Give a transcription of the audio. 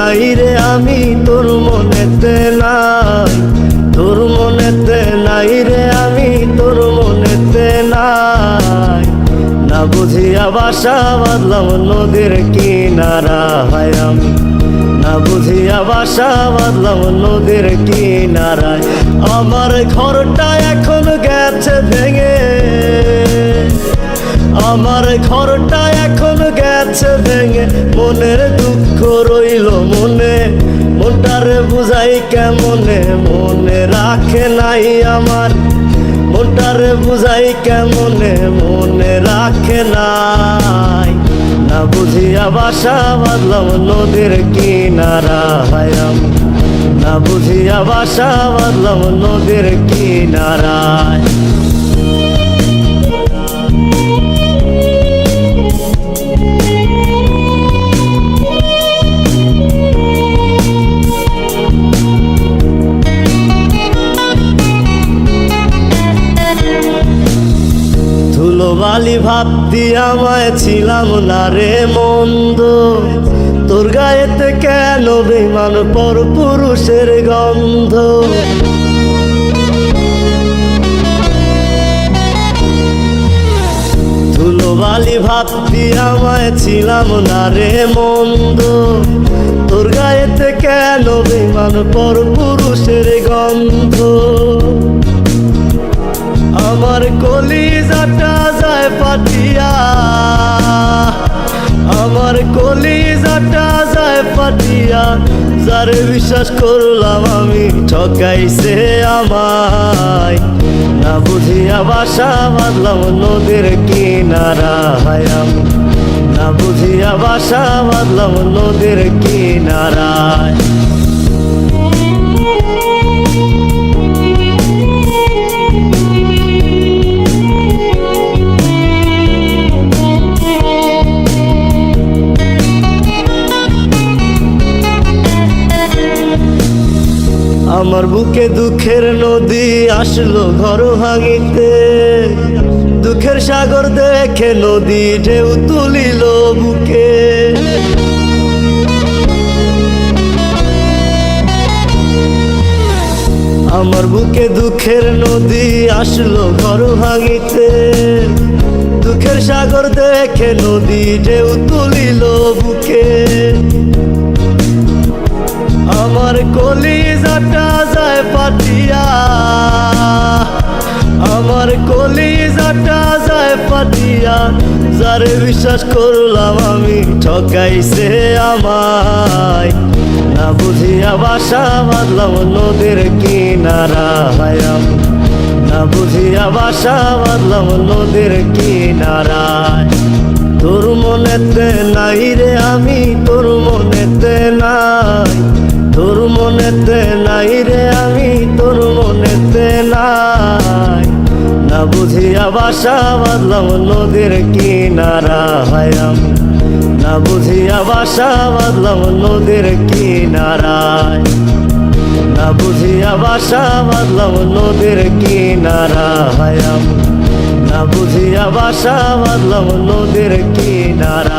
নাই রে আমি তোর মনেতে নাই, তোর মনেতে নাই রে আমি তোর মনেতে নাই। না বুঝিয়া বাসা বাঁধলাম নদীর কিনারায় আমি, না বুঝিয়া বাসা বাঁধলাম নদীর কিনারায়। আমার ঘরটা এখন গেছে ভেঙে, আমার ঘরটা এখন গেছে ভেঙে, মনের দুঃখ রইল মনে, মনটারে বুঝাই কেমনে, মনে রাখে নাই আমার, মনটারে বুঝাই কেমনে, মনে রাখে নাই। না বুঝিয়া বাসা বাঁধলাম নদীর কিনারায় আমি, না বুঝিয়া বাসা বাঁধলাম নদীর কিনারায়। বালি ভাবতি আমায় ছিলাম না রে মন্দ, তোর গায়েতে কেন বেমান পর পুরুষের গন্ধ। ধুলো বালি ভাবতি আমায় ছিলাম না রে মন্দ, তোর গায়েতে কেন বেমান পর পুরুষের গন্ধ। আমার কলিজাটা যায় ফাটিয়া, আমার কলিজাটা যায় ফাটিয়া, যারে বিশ্বাস করলাম আমি ঠকাইছে আমায়। না বুঝিয়া বাসা বাঁধলাম নদীর কিনারায় আমি, না বুঝিয়া বাসা বাঁধলাম নদীর কিনারায়। আমার বুকে দুঃখের নদী আসলো ঘর ভাঙিতে, দুঃখের সাগর দেখে নদী ঢেউ তুলিল বুকে। আমার বুকে দুঃখের নদী আসলো ঘর ভাঙিতে, দুঃখের সাগর দেখে নদী ঢেউ তুলিল বুকে। আমার কলিজাটা যায় ফাটিয়া, আমার কলিজাটা যায় ফাটিয়া, যারে বিশ্বাস করলাম আমি ঠকাইছে আমায়। না বুঝিয়া বাসা বাঁধলাম নদীর কিনারায় আমি, না বুঝিয়া বাসা বাঁধলাম নদীর কিনারায়। তোর মনেতে নাই রে আমি তোর মনেতে নাই, তোর মনেতে নাই রে আমি তোর মনেতে নাই। না বুঝিয়া বাসা বাঁধলাম নদীর কিনারায় আমি, না বুঝিয়া বাসা বাঁধলাম নদীর কিনারায়, না বুঝিয়া বাসা বাঁধলাম নদীর কিনারায় আমি, না বুঝিয়া বাসা বাঁধলাম নদীর কিনারায়।